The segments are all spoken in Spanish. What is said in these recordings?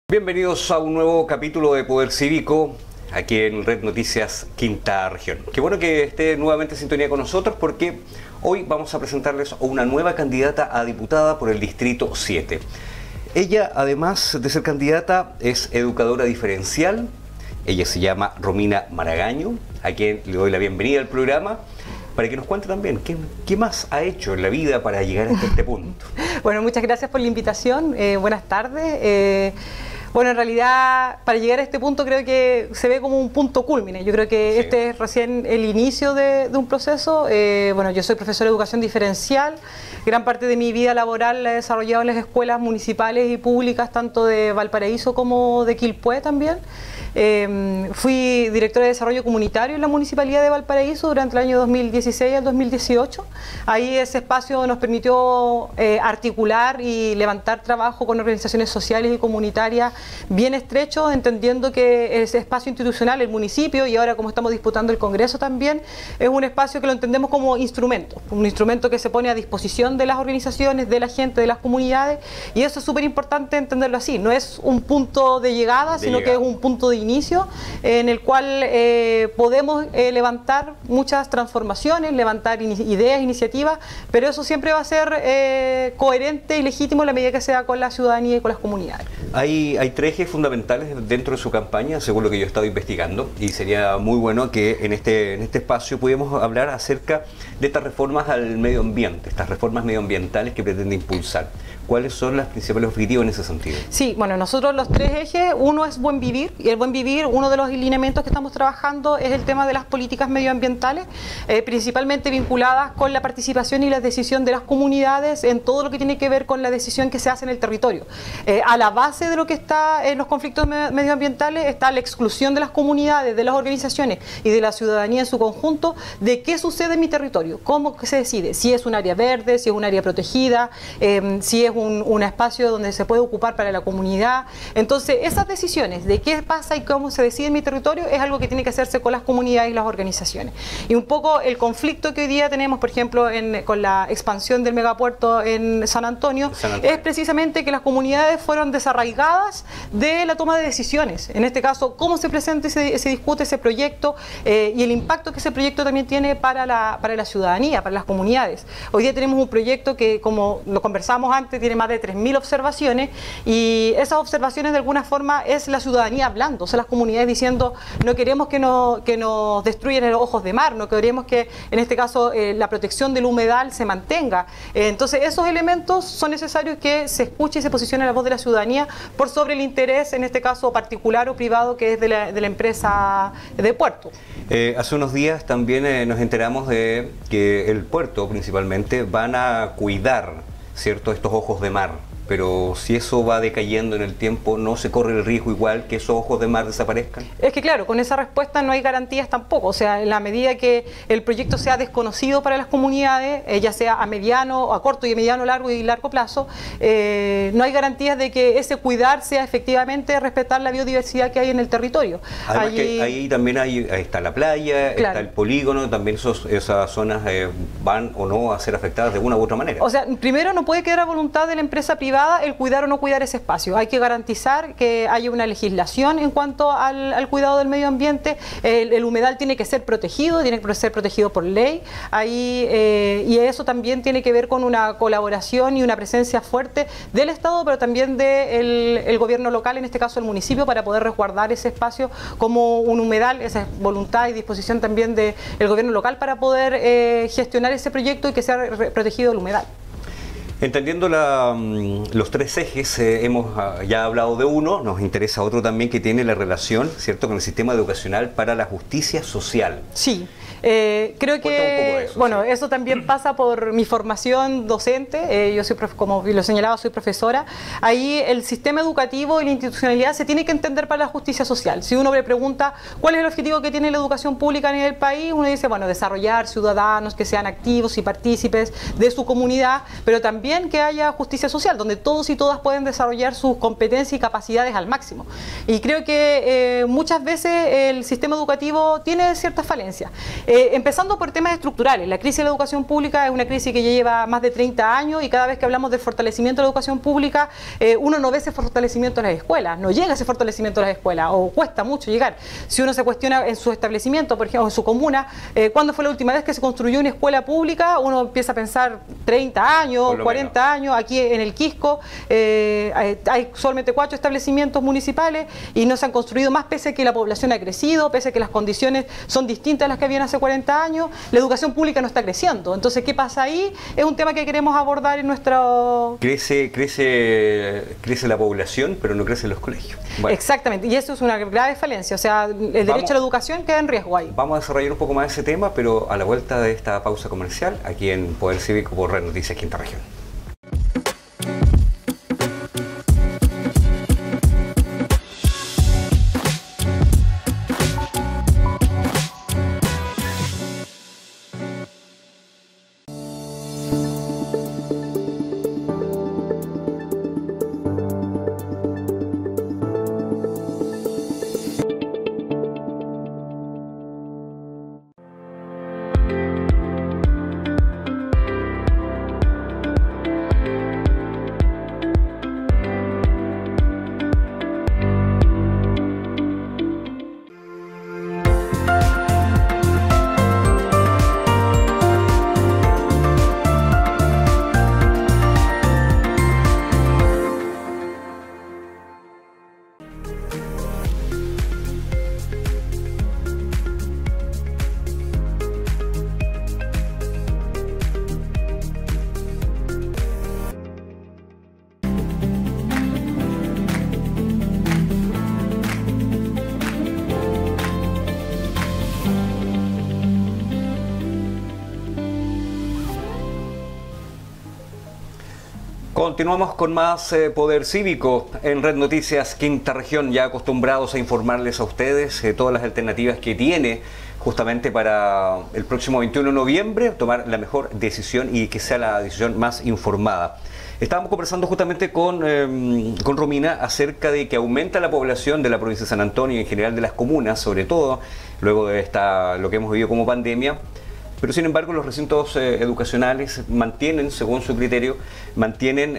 Bienvenidos a un nuevo capítulo de Poder Cívico aquí en Red Noticias Quinta Región. Qué bueno que esté nuevamente en sintonía con nosotros porque hoy vamos a presentarles a una nueva candidata a diputada por el Distrito 7. Ella, además de ser candidata, es educadora diferencial. Ella se llama Romina Maragaño, a quien le doy la bienvenida al programa, para que nos cuente también qué más ha hecho en la vida para llegar hasta este punto. Bueno, muchas gracias por la invitación. Buenas tardes. Bueno, en realidad, para llegar a este punto creo que se ve como un punto cúlmine. Yo creo que sí. Este es recién el inicio de un proceso. Bueno, yo soy profesora de educación diferencial. Gran parte de mi vida laboral la he desarrollado en las escuelas municipales y públicas, tanto de Valparaíso como de Quilpué también. Fui directora de desarrollo comunitario en la Municipalidad de Valparaíso durante el año 2016 al 2018. Ahí ese espacio nos permitió articular y levantar trabajo con organizaciones sociales y comunitarias bien estrecho, entendiendo que ese espacio institucional, el municipio, y ahora como estamos disputando el Congreso también, es un espacio que lo entendemos como instrumento, un instrumento que se pone a disposición de las organizaciones, de la gente, de las comunidades, y eso es súper importante entenderlo así. No es un punto de llegada, sino que es un punto de inicio en el cual podemos levantar muchas transformaciones, levantar ideas, iniciativas, pero eso siempre va a ser coherente y legítimo en la medida que sea con la ciudadanía y con las comunidades. Hay tres ejes fundamentales dentro de su campaña, según lo que yo he estado investigando, y sería muy bueno que en este espacio pudiéramos hablar acerca de estas reformas al medio ambiente, estas reformas medioambientales que pretende impulsar. ¿Cuáles son los principales objetivos en ese sentido? Sí, bueno, nosotros los tres ejes, uno es buen vivir, y el buen vivir, uno de los lineamientos que estamos trabajando es el tema de las políticas medioambientales, principalmente vinculadas con la participación y la decisión de las comunidades en todo lo que tiene que ver con la decisión que se hace en el territorio. A la base de lo que está en los conflictos medioambientales está la exclusión de las comunidades, de las organizaciones y de la ciudadanía en su conjunto de qué sucede en mi territorio, cómo se decide, si es un área verde, si es un área protegida, si es un espacio donde se puede ocupar para la comunidad. Entonces, esas decisiones de qué pasa y cómo se decide en mi territorio es algo que tiene que hacerse con las comunidades y las organizaciones. Y un poco el conflicto que hoy día tenemos, por ejemplo, con la expansión del megapuerto en San Antonio, es precisamente que las comunidades fueron desarraigadas de la toma de decisiones. En este caso, cómo se presenta y se discute ese proyecto y el impacto que ese proyecto también tiene para la ciudadanía, para las comunidades. Hoy día tenemos un proyecto que, como lo conversamos antes, tiene más de 3.000 observaciones, y esas observaciones de alguna forma es la ciudadanía hablando, o sea, las comunidades diciendo no queremos que nos destruyan los ojos de mar, no queremos que en este caso la protección del humedal se mantenga. Entonces esos elementos son necesarios que se escuche y se posicione la voz de la ciudadanía por sobre el interés, en este caso particular o privado, que es de la empresa de puerto. Hace unos días también nos enteramos de que el puerto principalmente van a cuidar, ¿cierto?, estos ojos de mar, pero si eso va decayendo en el tiempo, ¿no se corre el riesgo igual que esos ojos de mar desaparezcan? Es que claro, con esa respuesta no hay garantías tampoco, o sea, en la medida que el proyecto sea desconocido para las comunidades, ya sea a mediano, a corto y a mediano, largo y largo plazo, no hay garantías de que ese cuidar sea efectivamente respetar la biodiversidad que hay en el territorio. Además allí, que ahí también ahí está la playa, claro, está el polígono, también esas zonas van o no a ser afectadas de una u otra manera. O sea, primero no puede quedar a voluntad de la empresa privada el cuidar o no cuidar ese espacio. Hay que garantizar que haya una legislación en cuanto al cuidado del medio ambiente. El humedal tiene que ser protegido por ley. Ahí, y eso también tiene que ver con una colaboración y una presencia fuerte del Estado, pero también del gobierno local, en este caso el municipio, para poder resguardar ese espacio como un humedal. Esa es voluntad y disposición también del gobierno local para poder gestionar ese proyecto y que sea protegido el humedal. Entendiendo los tres ejes, hemos ya hablado de uno, nos interesa otro también que tiene la relación, ¿cierto?, con el sistema educacional para la justicia social. Sí. Creo que, eso, bueno, sí, eso también pasa por mi formación docente. Yo soy, como lo señalaba, soy profesora. Ahí el sistema educativo y la institucionalidad se tiene que entender para la justicia social. Si uno le pregunta cuál es el objetivo que tiene la educación pública en el país, uno dice, bueno, desarrollar ciudadanos que sean activos y partícipes de su comunidad, pero también que haya justicia social, donde todos y todas pueden desarrollar sus competencias y capacidades al máximo. Y creo que muchas veces el sistema educativo tiene ciertas falencias. Empezando por temas estructurales. La crisis de la educación pública es una crisis que ya lleva más de 30 años y cada vez que hablamos de fortalecimiento de la educación pública, uno no ve ese fortalecimiento en las escuelas, no llega ese fortalecimiento en las escuelas o cuesta mucho llegar. Si uno se cuestiona en su establecimiento, por ejemplo, en su comuna, ¿cuándo fue la última vez que se construyó una escuela pública? Uno empieza a pensar 30 años, 40 años. Aquí en el Quisco hay solamente 4 establecimientos municipales y no se han construido más pese a que la población ha crecido, pese a que las condiciones son distintas a las que habían hace 40 años. La educación pública no está creciendo. Entonces, ¿qué pasa ahí? Es un tema que queremos abordar en nuestro... Crece la población, pero no crecen los colegios. Bueno. Exactamente, y eso es una grave falencia. O sea, el derecho a la educación queda en riesgo ahí. Vamos a desarrollar un poco más ese tema, pero a la vuelta de esta pausa comercial, aquí en Poder Cívico por Red Noticias Quinta Región. Continuamos con más Poder Cívico en Red Noticias Quinta Región, ya acostumbrados a informarles a ustedes todas las alternativas que tiene justamente para el próximo 21 de noviembre, tomar la mejor decisión y que sea la decisión más informada. Estábamos conversando justamente con Romina acerca de que aumenta la población de la provincia de San Antonio y en general de las comunas, sobre todo luego de lo que hemos vivido como pandemia. Pero sin embargo los recintos educacionales mantienen, según su criterio, mantienen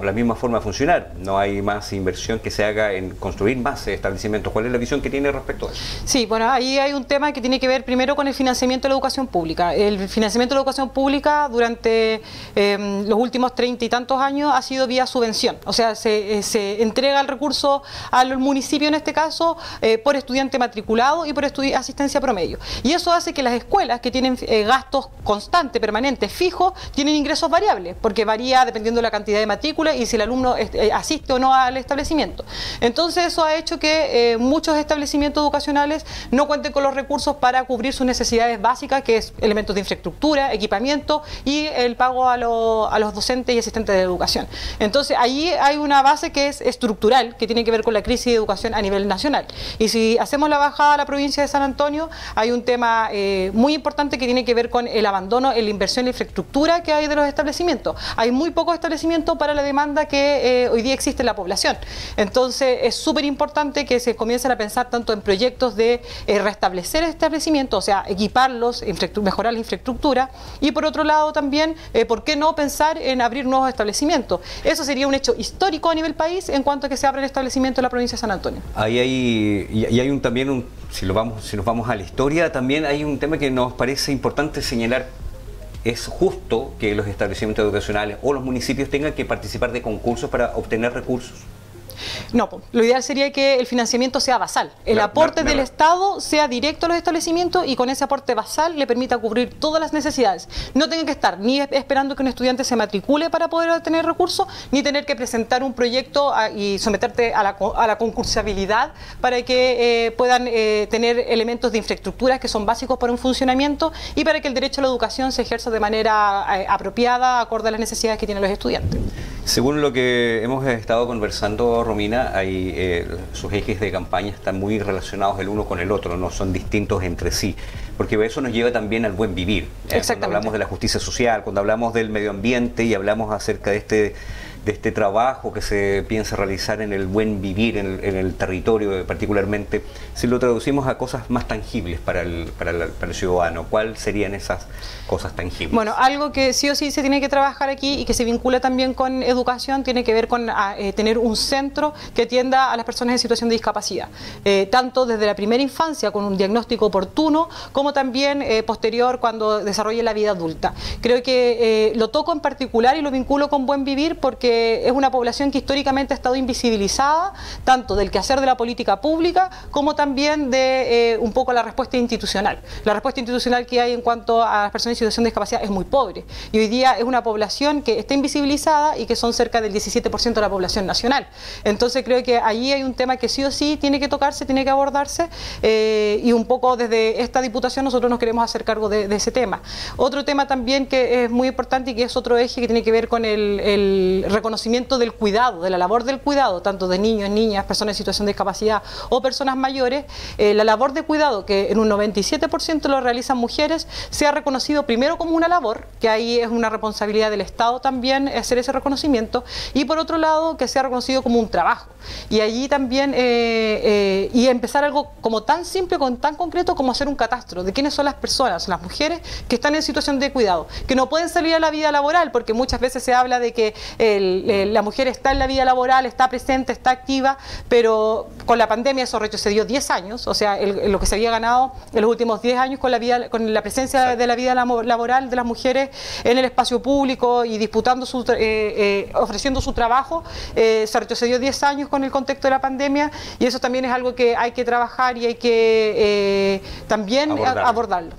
la misma forma de funcionar. No hay más inversión que se haga en construir más establecimientos. ¿Cuál es la visión que tiene respecto a eso? Sí, bueno, ahí hay un tema que tiene que ver primero con el financiamiento de la educación pública. El financiamiento de la educación pública durante los últimos 30 y tantos años ha sido vía subvención. O sea, se entrega el recurso al municipio en este caso por estudiante matriculado y por asistencia promedio. Y eso hace que las escuelas que tienen gastos constantes, permanentes, fijos, tienen ingresos variables, porque varía dependiendo de la cantidad de matrícula y si el alumno asiste o no al establecimiento. Entonces eso ha hecho que muchos establecimientos educacionales no cuenten con los recursos para cubrir sus necesidades básicas, que es elementos de infraestructura, equipamiento y el pago a los docentes y asistentes de educación. Entonces ahí hay una base que es estructural, que tiene que ver con la crisis de educación a nivel nacional. Y si hacemos la bajada a la provincia de San Antonio, hay un tema muy importante que tiene que ver con el abandono en la inversión en infraestructura que hay de los establecimientos. Hay muy pocos establecimientos para la demanda que hoy día existe en la población. Entonces es súper importante que se comiencen a pensar tanto en proyectos de restablecer establecimientos, o sea, equiparlos, mejorar la infraestructura, y por otro lado también, ¿por qué no pensar en abrir nuevos establecimientos? Eso sería un hecho histórico a nivel país en cuanto a que se abra el establecimiento en la provincia de San Antonio. Ahí hay también si nos vamos a la historia, también hay un tema que nos parece importante señalar. ¿Es justo que los establecimientos educacionales o los municipios tengan que participar de concursos para obtener recursos? No, lo ideal sería que el financiamiento sea basal. El aporte del Estado sea directo a los establecimientos y con ese aporte basal le permita cubrir todas las necesidades. No tengan que estar ni esperando que un estudiante se matricule para poder obtener recursos, ni tener que presentar un proyecto y someterte a la concursabilidad para que puedan tener elementos de infraestructura que son básicos para un funcionamiento y para que el derecho a la educación se ejerza de manera apropiada, acorde a las necesidades que tienen los estudiantes. Según lo que hemos estado conversando, Romina, sus ejes de campaña están muy relacionados el uno con el otro, no son distintos entre sí, porque eso nos lleva también al buen vivir. Cuando hablamos de la justicia social, cuando hablamos del medio ambiente y hablamos acerca de de este trabajo que se piensa realizar en el buen vivir en el territorio particularmente, si lo traducimos a cosas más tangibles para el ciudadano? ¿Cuáles serían esas cosas tangibles? Bueno, algo que sí o sí se tiene que trabajar aquí y que se vincula también con educación tiene que ver con tener un centro que atienda a las personas en situación de discapacidad, tanto desde la primera infancia con un diagnóstico oportuno como también posterior cuando desarrolle la vida adulta. Creo que lo toco en particular y lo vinculo con Buen Vivir porque es una población que históricamente ha estado invisibilizada, tanto del quehacer de la política pública como también de un poco la respuesta institucional. La respuesta institucional que hay en cuanto a las personas en situación de discapacidad es muy pobre y hoy día es una población que está invisibilizada y que son cerca del 17% de la población nacional. Entonces creo que allí hay un tema que sí o sí tiene que tocarse, tiene que abordarse y un poco desde esta diputación nosotros nos queremos hacer cargo de ese tema. Otro tema también que es muy importante y que es otro eje que tiene que ver con el reconocimiento del cuidado, de la labor del cuidado, tanto de niños, niñas, personas en situación de discapacidad o personas mayores, la labor de cuidado que en un 97% lo realizan mujeres, sea reconocido primero como una labor, que ahí es una responsabilidad del Estado también hacer ese reconocimiento, y por otro lado que sea reconocido como un trabajo. Y allí también, y empezar algo como tan simple, tan concreto como hacer un catastro de quiénes son las personas, las mujeres que están en situación de cuidado, que no pueden salir a la vida laboral, porque muchas veces se habla de que la mujer está en la vida laboral, está presente, está activa, pero con la pandemia eso retrocedió 10 años, o sea, lo que se había ganado en los últimos 10 años con la presencia de la vida laboral de las mujeres en el espacio público y disputando ofreciendo su trabajo, se retrocedió 10 años con el contexto de la pandemia, y eso también es algo que hay que trabajar y hay que también abordarlo.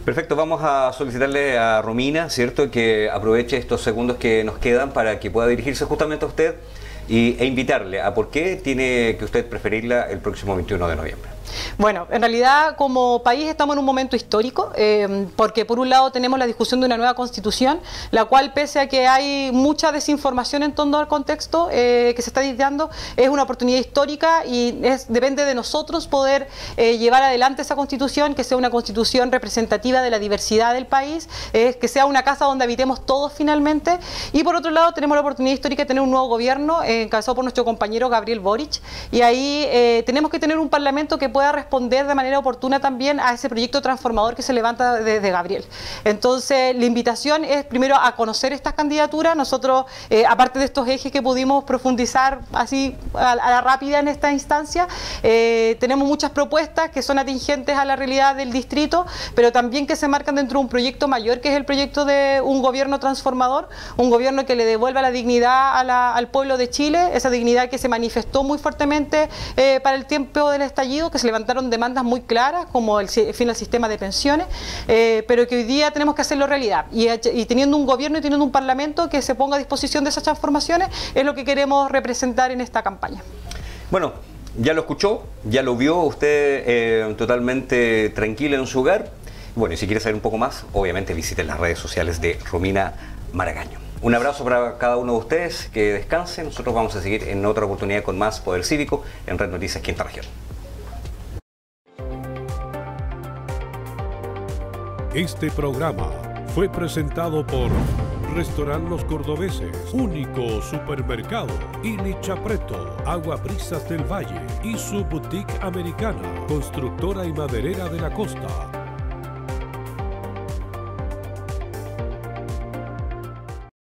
Perfecto, vamos a solicitarle a Romina, ¿cierto?, que aproveche estos segundos que nos quedan para que pueda dirigirse justamente a usted e invitarle a por qué tiene que usted preferirla el próximo 21 de noviembre. Bueno, en realidad como país estamos en un momento histórico, porque por un lado tenemos la discusión de una nueva constitución, la cual pese a que hay mucha desinformación en torno al contexto que se está dictando, es una oportunidad histórica y depende de nosotros poder llevar adelante esa constitución, que sea una constitución representativa de la diversidad del país, que sea una casa donde habitemos todos finalmente, y por otro lado tenemos la oportunidad histórica de tener un nuevo gobierno encabezado por nuestro compañero Gabriel Boric, y ahí tenemos que tener un parlamento que pueda responder de manera oportuna también a ese proyecto transformador que se levanta desde Gabriel. Entonces la invitación es primero a conocer estas candidaturas. Nosotros, aparte de estos ejes que pudimos profundizar así a la rápida en esta instancia, tenemos muchas propuestas que son atingentes a la realidad del distrito, pero también que se marcan dentro de un proyecto mayor, que es el proyecto de un gobierno transformador, un gobierno que le devuelva la dignidad al pueblo de Chile, esa dignidad que se manifestó muy fuertemente para el tiempo del estallido, que se levantaron demandas muy claras como el fin al sistema de pensiones, pero que hoy día tenemos que hacerlo realidad, y teniendo un gobierno y teniendo un parlamento que se ponga a disposición de esas transformaciones es lo que queremos representar en esta campaña. Bueno, ya lo escuchó, ya lo vio usted totalmente tranquila en su hogar. Bueno, y si quiere saber un poco más, obviamente visiten las redes sociales de Romina Maragaño. Un abrazo para cada uno de ustedes, que descansen. Nosotros vamos a seguir en otra oportunidad con más Poder Cívico en Red Noticias Quinta Región. Este programa fue presentado por Restaurant Los Cordobeses, único supermercado, Illich Preto, Agua Brisas del Valle y su boutique americana, constructora y maderera de la costa.